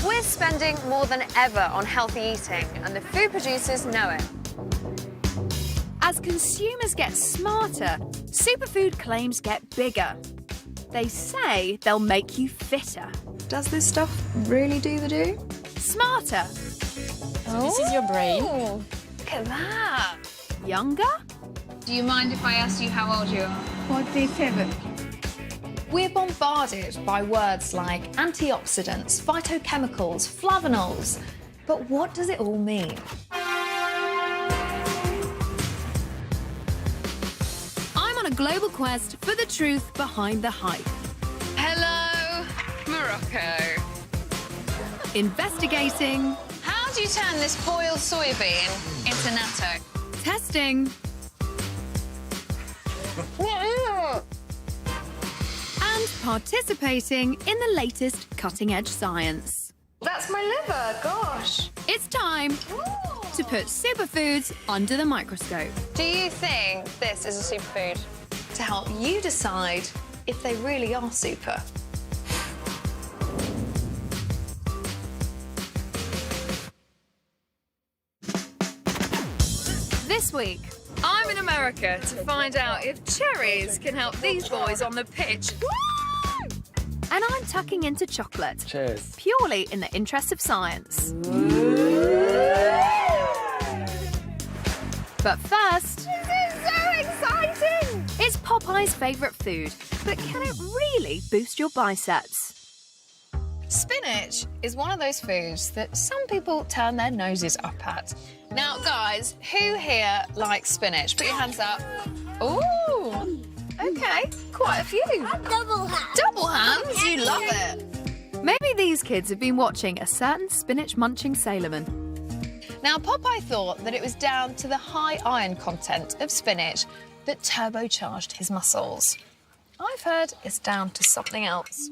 We're spending more than ever on healthy eating, and the food producers know it. As consumers get smarter, superfood claims get bigger. They say they'll make you fitter. Does this stuff really do the do? Smarter. So this is your brain. Look at that. Younger? Do you mind if I ask you how old you are? 47. We're bombarded by words like antioxidants, phytochemicals, flavonols. But what does it all mean? I'm on a global quest for the truth behind the hype. Hello, Morocco. Investigating. How do you turn this boiled soybean into natto? Testing. And participating in the latest cutting-edge science. That's my liver, gosh. It's time to put superfoods under the microscope. Do you think this is a superfood? To help you decide if they really are super. This week, I'm in America to find out if cherries can help these boys on the pitch. And I'm tucking into chocolate. Cheers. Purely in the interest of science. But first... This is so exciting! It's Popeye's favourite food, but can it really boost your biceps? Spinach is one of those foods that some people turn their noses up at. Now, guys, who here likes spinach? Put your hands up. Ooh, okay, quite a few. Double hand. Double hands, you love it. Maybe these kids have been watching a certain spinach-munching sailorman. Now, Popeye thought that it was down to the high iron content of spinach that turbocharged his muscles. I've heard it's down to something else.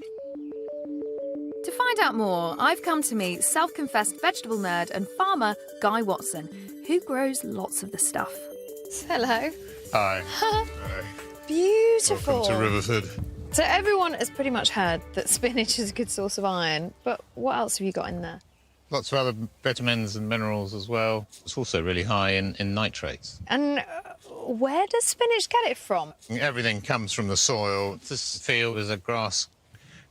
To find out more, I've come to meet self-confessed vegetable nerd and farmer Guy Watson, who grows lots of the stuff. Hello. Hi. Beautiful. Welcome to Riverford. So everyone has pretty much heard that spinach is a good source of iron, but what else have you got in there? Lots of other vitamins and minerals as well. It's also really high in nitrates. And where does spinach get it from? Everything comes from the soil. This field was a grass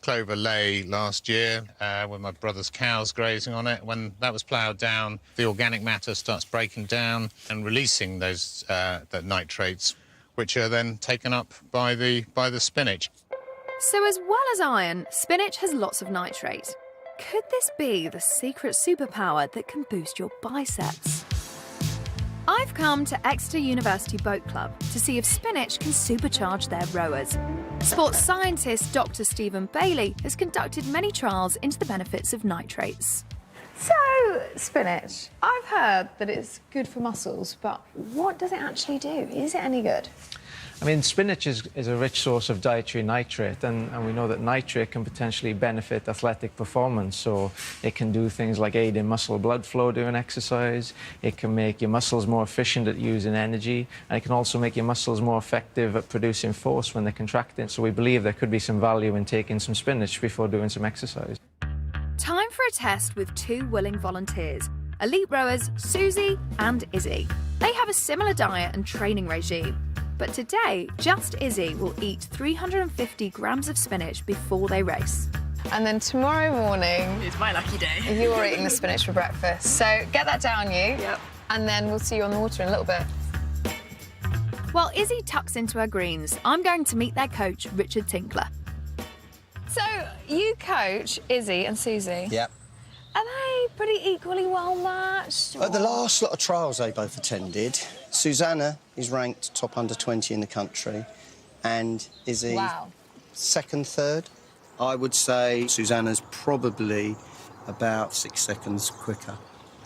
clover lay last year with my brother's cows grazing on it. When that was ploughed down, the organic matter starts breaking down and releasing those the nitrates, which are then taken up by the spinach. So as well as iron, spinach has lots of nitrate. Could this be the secret superpower that can boost your biceps? I've come to Exeter University Boat Club to see if spinach can supercharge their rowers. Sports scientist Dr. Stephen Bailey has conducted many trials into the benefits of nitrates. So, spinach, I've heard that it's good for muscles, but what does it actually do? Is it any good? I mean, spinach is a rich source of dietary nitrate, and we know that nitrate can potentially benefit athletic performance. So it can do things like aid in muscle blood flow during exercise, it can make your muscles more efficient at using energy, and it can also make your muscles more effective at producing force when they're contracting. So we believe there could be some value in taking some spinach before doing some exercise. Time for a test with two willing volunteers, elite rowers Susie and Izzy. They have a similar diet and training regime. But today, just Izzy will eat 350 grams of spinach before they race. And then tomorrow morning... It's my lucky day. You're eating the spinach for breakfast. So get that down you. Yep. And then we'll see you on the water in a little bit. While Izzy tucks into her greens, I'm going to meet their coach, Richard Tinkler. So you coach Izzy and Susie. Yep. Are they pretty equally well matched? At the last lot of trials they both attended, Susanna is ranked top under 20 in the country, and Izzy second, third. I would say Susanna's probably about 6 seconds quicker.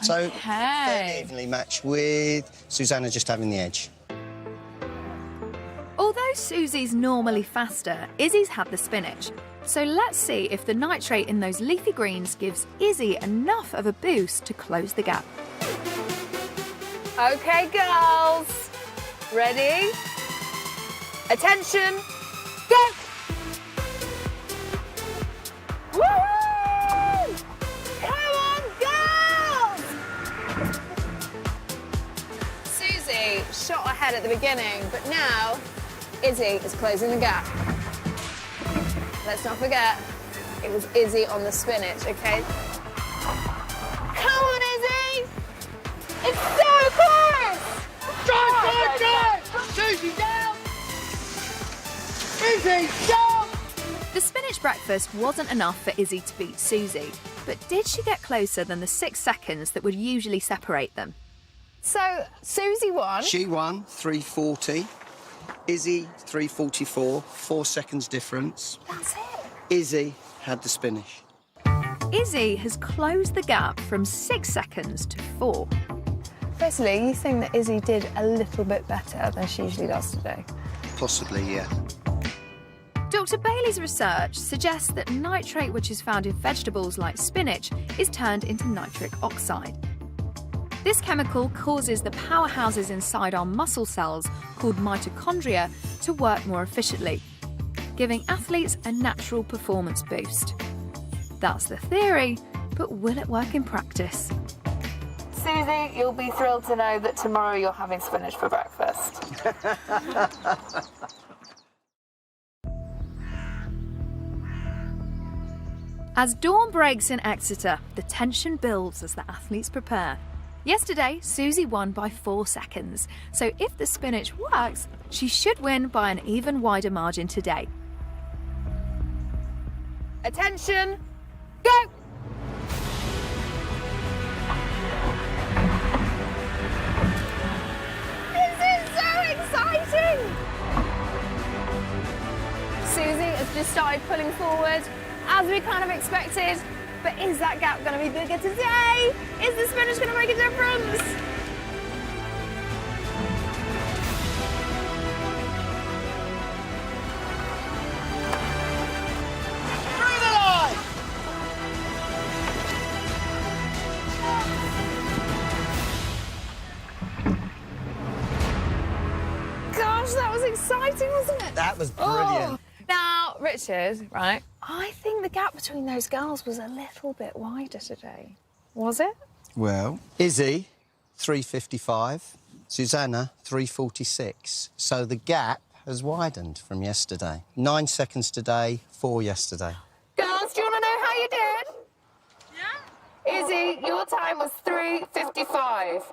So fairly evenly matched, with Susanna just having the edge. Although Susie's normally faster, Izzy's had the spinach. So let's see if the nitrate in those leafy greens gives Izzy enough of a boost to close the gap. OK, girls. Ready? Attention. Go! Woo-hoo! Come at the beginning, but now Izzy is closing the gap. Let's not forget, it was Izzy on the spinach, okay? Come on, Izzy! It's so close! Drive! Susie, down! Izzy, down! The spinach breakfast wasn't enough for Izzy to beat Susie, but did she get closer than the 6 seconds that would usually separate them? So, Susie won. She won 3:40. Izzy 3:44. 4 seconds difference. That's it. Izzy had the spinach. Izzy has closed the gap from 6 seconds to 4. Firstly, you think that Izzy did a little bit better than she usually does today? Possibly, yeah. Dr. Bailey's research suggests that nitrate, which is found in vegetables like spinach, is turned into nitric oxide. This chemical causes the powerhouses inside our muscle cells, called mitochondria, to work more efficiently, giving athletes a natural performance boost. That's the theory, but will it work in practice? Susie, you'll be thrilled to know that tomorrow you're having spinach for breakfast. As dawn breaks in Exeter, the tension builds as the athletes prepare. Yesterday, Susie won by 4 seconds, so if the spinach works, she should win by an even wider margin today. Attention, go! This is so exciting! Susie has just started pulling forward, as we kind of expected. But is that gap going to be bigger today? Is the spinach going to make a difference? Through the line! Gosh, that was exciting, wasn't it? That was brilliant. Oh. Now, Richard, right, I think the gap between those girls was a little bit wider today. Was it? Well, Izzy, 3:55. Susanna, 3:46. So the gap has widened from yesterday. 9 seconds today, 4 yesterday. Girls, do you want to know how you did? Yeah. Izzy, your time was 3:55.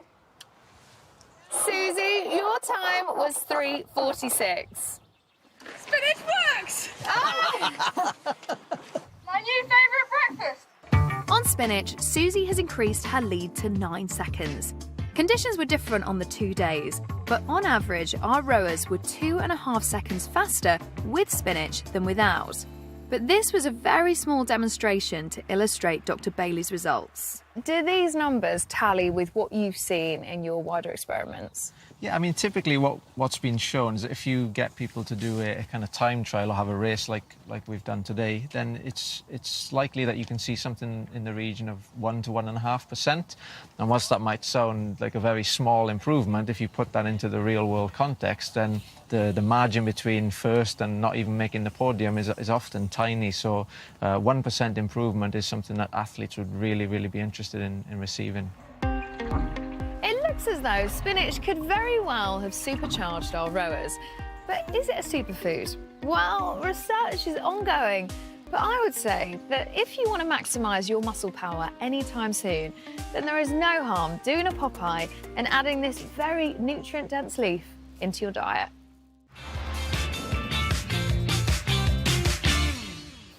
Susie, your time was 3:46. Spinach works! My new favourite breakfast. On spinach, Susie has increased her lead to 9 seconds. Conditions were different on the 2 days, but on average, our rowers were 2.5 seconds faster with spinach than without. But this was a very small demonstration to illustrate Dr. Bailey's results. Do these numbers tally with what you've seen in your wider experiments? Yeah, I mean, typically what's been shown is that if you get people to do a kind of time trial or have a race like we've done today, then it's likely that you can see something in the region of 1 to 1.5%. And whilst that might sound like a very small improvement, if you put that into the real world context, then the margin between first and not even making the podium is often tiny. So 1% improvement is something that athletes would really, really be interested in receiving. It looks as though spinach could very well have supercharged our rowers. But is it a superfood? Well, research is ongoing. But I would say that if you want to maximise your muscle power anytime soon, then there is no harm doing a Popeye and adding this very nutrient-dense leaf into your diet.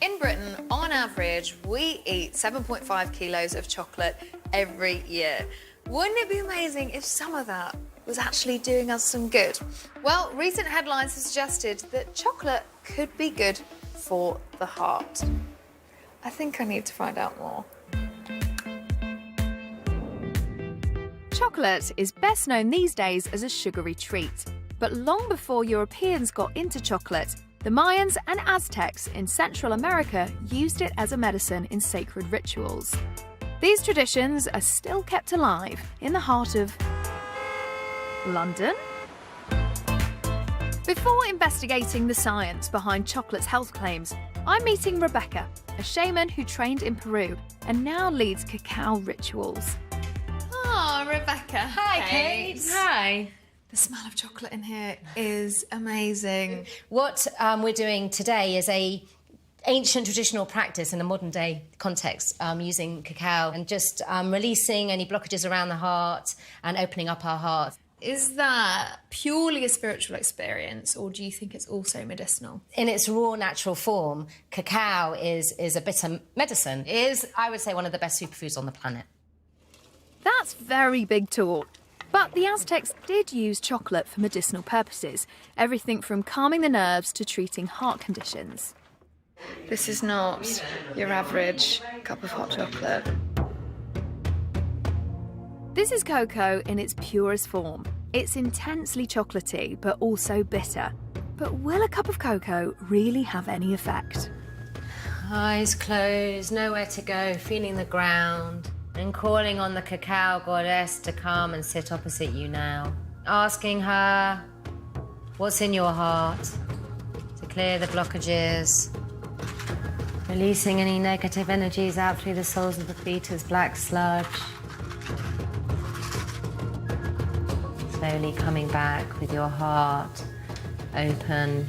In Britain, on average, we eat 7.5 kilos of chocolate every year. Wouldn't it be amazing if some of that was actually doing us some good? Well, recent headlines have suggested that chocolate could be good for the heart. I think I need to find out more. Chocolate is best known these days as a sugary treat. But long before Europeans got into chocolate, the Mayans and Aztecs in Central America used it as a medicine in sacred rituals. These traditions are still kept alive in the heart of London. Before investigating the science behind chocolate's health claims, I'm meeting Rebecca, a shaman who trained in Peru and now leads cacao rituals. Oh, Rebecca. Hi, Kate. Hi. The smell of chocolate in here is amazing. What we're doing today is a ancient traditional practice in a modern day context, using cacao and just releasing any blockages around the heart and opening up our heart. Is that purely a spiritual experience, or do you think it's also medicinal? In its raw natural form, cacao is a bitter medicine. It is, I would say, one of the best superfoods on the planet. That's very big talk. But the Aztecs did use chocolate for medicinal purposes, everything from calming the nerves to treating heart conditions. This is not your average cup of hot chocolate. This is cocoa in its purest form. It's intensely chocolatey, but also bitter. But will a cup of cocoa really have any effect? Eyes closed, nowhere to go, feeling the ground, and calling on the cacao goddess to come and sit opposite you now. Asking her what's in your heart, to clear the blockages, releasing any negative energies out through the soles of the feet as black sludge. Slowly coming back with your heart open.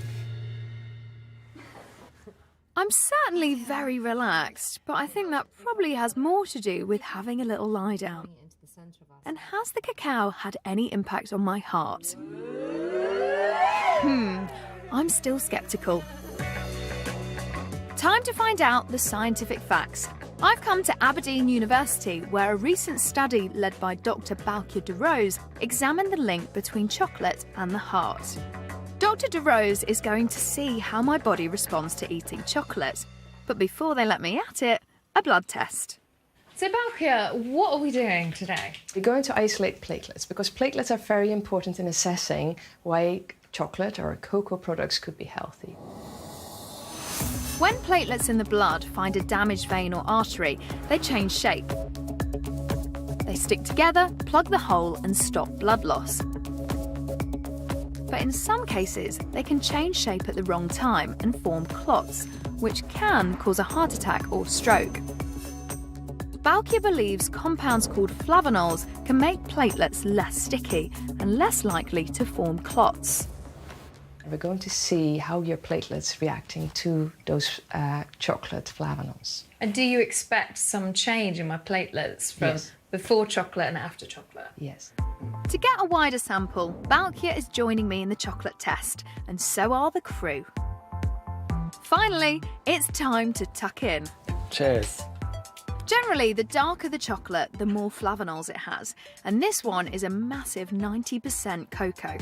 I'm certainly very relaxed, but I think that probably has more to do with having a little lie down. And has the cacao had any impact on my heart? I'm still sceptical. Time to find out the scientific facts. I've come to Aberdeen University, where a recent study led by Dr. Balkia de Rose examined the link between chocolate and the heart. Dr. de Rose is going to see how my body responds to eating chocolate. But before they let me at it, a blood test. So Balkia, what are we doing today? We're going to isolate platelets because platelets are very important in assessing why chocolate or cocoa products could be healthy. When platelets in the blood find a damaged vein or artery, they change shape. They stick together, plug the hole and stop blood loss. But in some cases, they can change shape at the wrong time and form clots, which can cause a heart attack or stroke. Balkia believes compounds called flavonols can make platelets less sticky and less likely to form clots. We're going to see how your platelets reacting to those chocolate flavonols. And do you expect some change in my platelets from before chocolate and after chocolate? Yes. To get a wider sample, Balkia is joining me in the chocolate test, and so are the crew. Finally, it's time to tuck in. Cheers. Generally, the darker the chocolate, the more flavonols it has, and this one is a massive 90% cocoa.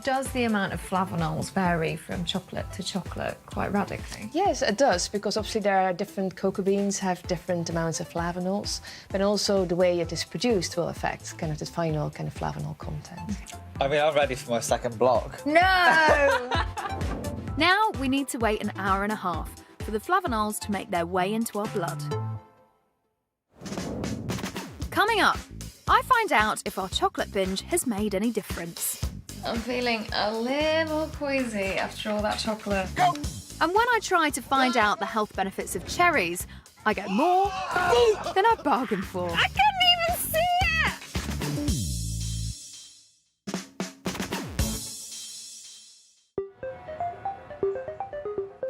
Does the amount of flavonols vary from chocolate to chocolate quite radically? Yes, it does, because obviously there are different cocoa beans have different amounts of flavonols, but also the way it is produced will affect kind of the final kind of flavanol content. I mean, I'm ready for my second block. No! Now we need to wait an hour and a half for the flavonols to make their way into our blood. Coming up, I find out if our chocolate binge has made any difference. I'm feeling a little queasy after all that chocolate. And when I try to find out the health benefits of cherries, I get more than I bargained for. I couldn't even see it!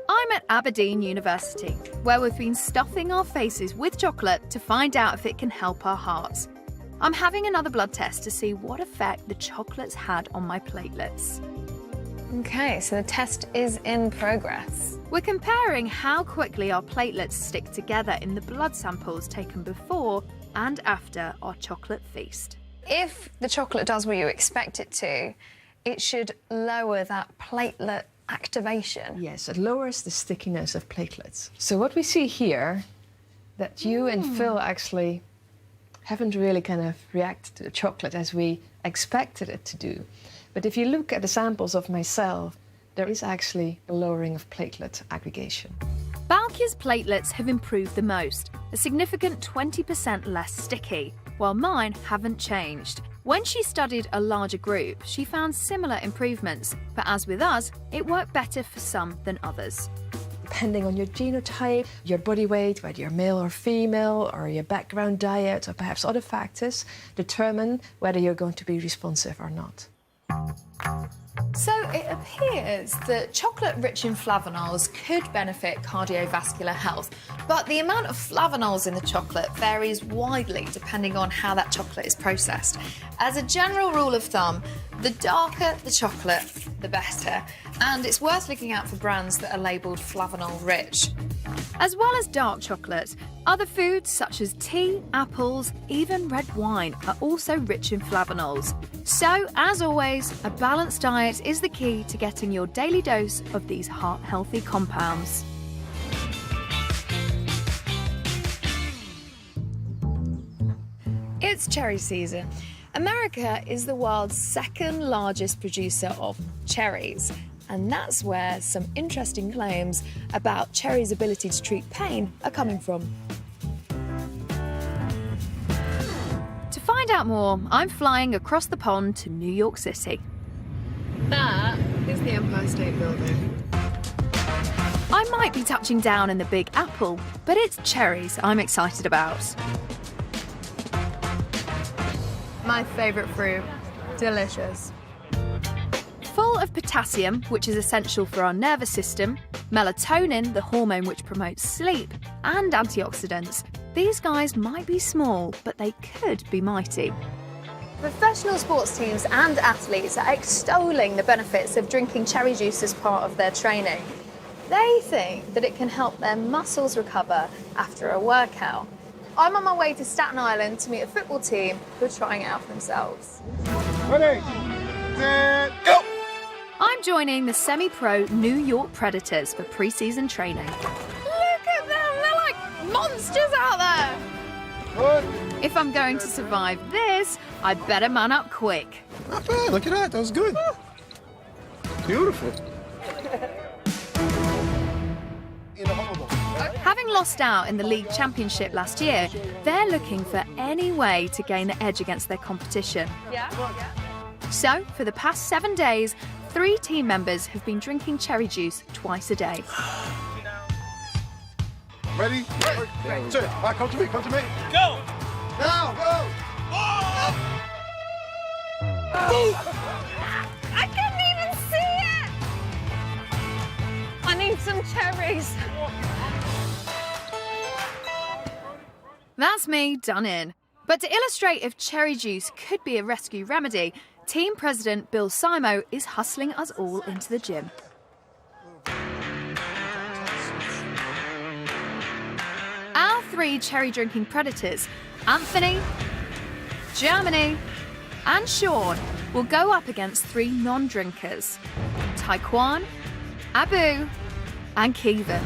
I'm at Aberdeen University, where we've been stuffing our faces with chocolate to find out if it can help our hearts. I'm having another blood test to see what effect the chocolate's had on my platelets. OK, so the test is in progress. We're comparing how quickly our platelets stick together in the blood samples taken before and after our chocolate feast. If the chocolate does what you expect it to, it should lower that platelet activation. Yes, it lowers the stickiness of platelets. So what we see here, that you and Phil actually haven't really kind of reacted to the chocolate as we expected it to do. But if you look at the samples of myself, there is actually a lowering of platelet aggregation. Balkia's platelets have improved the most, a significant 20% less sticky, while mine haven't changed. When she studied a larger group, she found similar improvements, but as with us, it worked better for some than others. Depending on your genotype, your body weight, whether you're male or female, or your background diet, or perhaps other factors, determine whether you're going to be responsive or not. So it appears that chocolate rich in flavonols could benefit cardiovascular health, but the amount of flavonols in the chocolate varies widely depending on how that chocolate is processed. As a general rule of thumb, the darker the chocolate, the better, and it's worth looking out for brands that are labelled flavanol rich. As well as dark chocolate, other foods such as tea, apples, even red wine are also rich in flavonols. So, as always, a balanced diet is the key to getting your daily dose of these heart-healthy compounds. It's cherry season. America is the world's second largest producer of cherries, and that's where some interesting claims about cherries' ability to treat pain are coming from. To find out more, I'm flying across the pond to New York City. That is the Empire State Building. I might be touching down in the Big Apple, but it's cherries I'm excited about. My favourite fruit. Delicious. Full of potassium, which is essential for our nervous system, melatonin, the hormone which promotes sleep, and antioxidants, these guys might be small, but they could be mighty. Professional sports teams and athletes are extolling the benefits of drinking cherry juice as part of their training. They think that it can help their muscles recover after a workout. I'm on my way to Staten Island to meet a football team who are trying it out for themselves. Ready, set, go! I'm joining the semi-pro New York Predators for pre-season training. Look at them, they're like monsters out there! Good. If I'm going to survive this, I better man up quick. Not bad, look at that, that was good. Beautiful. Having lost out in the league championship last year, they're looking for any way to gain the edge against their competition. So, for the past 7 days, 3 team members have been drinking cherry juice twice a day. Ready? Ready. Two. All right, come to me, come to me. Go! Now, go! I couldn't even see it! I need some cherries. That's me done in. But to illustrate if cherry juice could be a rescue remedy, team president Bill Simo is hustling us all into the gym. Our 3 cherry-drinking predators, Anthony, Germany, and Sean, will go up against 3 non-drinkers, Taekwon, Abu, and Kevin.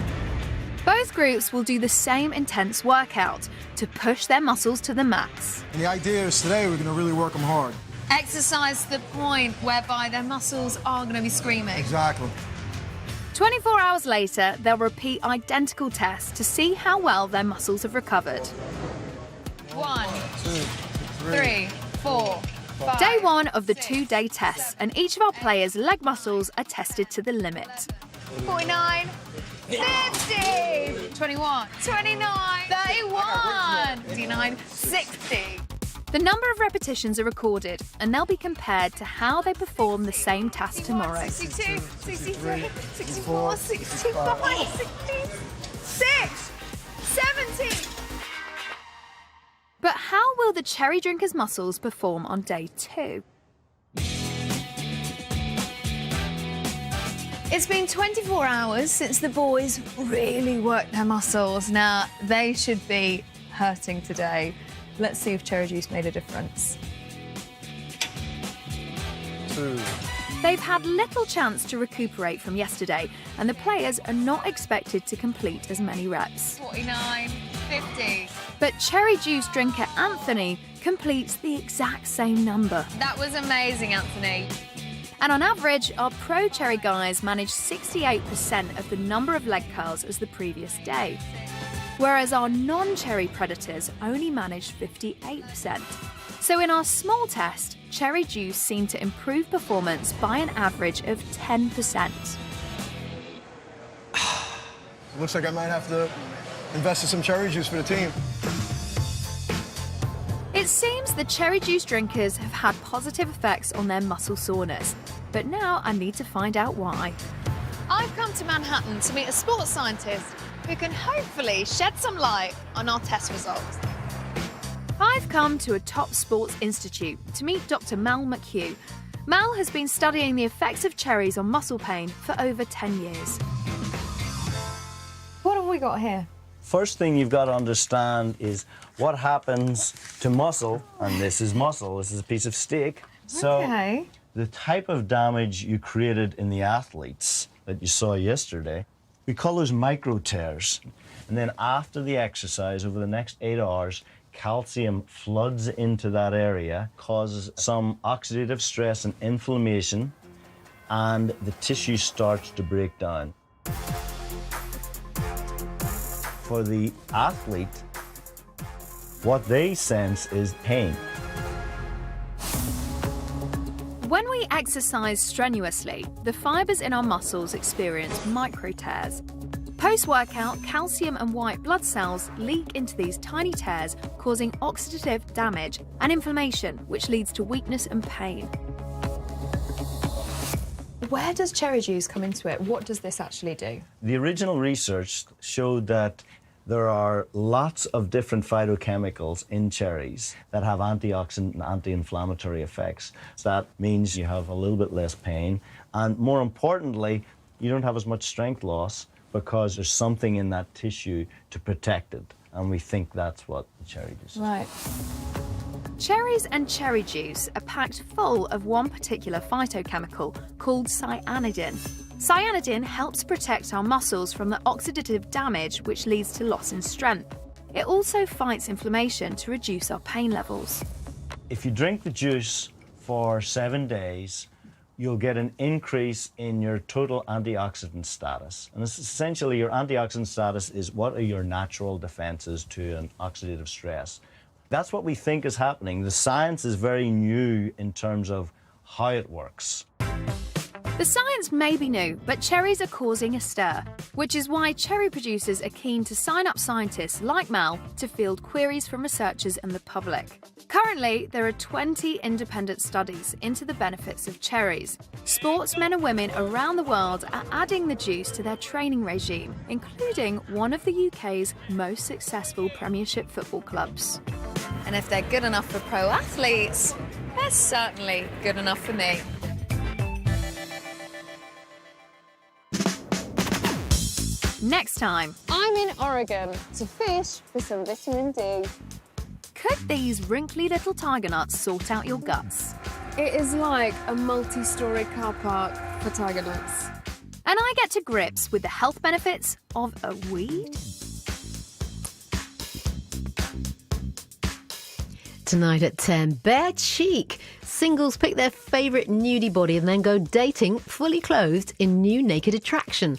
Both groups will do the same intense workout to push their muscles to the max. And the idea is today we're going to really work them hard. Exercise to the point whereby their muscles are going to be screaming. Exactly. 24 hours later, they'll repeat identical tests to see how well their muscles have recovered. 1, 2, 3, 4, 5. Day 1 of the 2-day tests, and each of our players' leg muscles are tested to the limit. 49, 50, 21, 29, 31, 59, 60. The number of repetitions are recorded, and they'll be compared to how they perform the same task tomorrow. 62, 63, 64, 65, 66, 70. But how will the cherry drinkers' muscles perform on day 2? It's been 24 hours since the boys really worked their muscles. Now, they should be hurting today. Let's see if cherry juice made a difference. 2. They've had little chance to recuperate from yesterday, and the players are not expected to complete as many reps. 49, 50. But cherry juice drinker Anthony completes the exact same number. That was amazing, Anthony. And on average, our pro cherry guys manage 68% of the number of leg curls as the previous day, whereas our non-cherry predators only managed 58%. So in our small test, cherry juice seemed to improve performance by an average of 10%. Looks like I might have to invest in some cherry juice for the team. It seems the cherry juice drinkers have had positive effects on their muscle soreness, but now I need to find out why. I've come to Manhattan to meet a sports scientist who can hopefully shed some light on our test results. I've come to a top sports institute to meet Dr. Mel McHugh. Mel has been studying the effects of cherries on muscle pain for over 10 years. What have we got here? First thing you've got to understand is what happens to muscle, and this is muscle, this is a piece of steak. So Okay. the type of damage you created in the athletes that you saw yesterday, we call those micro tears. And then after the exercise, over the next 8 hours, calcium floods into that area, causes some oxidative stress and inflammation, and the tissue starts to break down. For the athlete, what they sense is pain. When we exercise strenuously, the fibres in our muscles experience micro tears. Post-workout, calcium and white blood cells leak into these tiny tears, causing oxidative damage and inflammation, which leads to weakness and pain. Where does cherry juice come into it? What does this actually do? The original research showed that there are lots of different phytochemicals in cherries that have antioxidant and anti-inflammatory effects. So that means you have a little bit less pain, and more importantly, you don't have as much strength loss because there's something in that tissue to protect it, and we think that's what the cherry juice is. Right. Cherries and cherry juice are packed full of one particular phytochemical called cyanidin. Cyanidin helps protect our muscles from the oxidative damage which leads to loss in strength. It also fights inflammation to reduce our pain levels. If you drink the juice for 7 days, you'll get an increase in your total antioxidant status. And it's essentially your antioxidant status is what are your natural defenses to an oxidative stress. That's what we think is happening. The science is very new in terms of how it works. The science may be new, but cherries are causing a stir, which is why cherry producers are keen to sign up scientists like Mel to field queries from researchers and the public. Currently, there are 20 independent studies into the benefits of cherries. Sportsmen and women around the world are adding the juice to their training regime, including one of the UK's most successful Premiership football clubs. And if they're good enough for pro athletes, they're certainly good enough for me. Next time, I'm in Oregon to fish for some vitamin D. could these wrinkly little tiger nuts sort out your guts? It is like a multi-storey car park for tiger nuts. And I get to grips with the health benefits of a weed? Tonight at 10, Bare Chic. Singles pick their favourite nudie body and then go dating fully clothed in new naked attraction.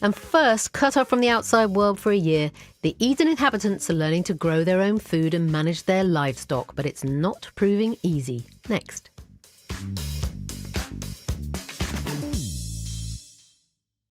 And first, cut off from the outside world for a year, the Eden inhabitants are learning to grow their own food and manage their livestock, but it's not proving easy. Next.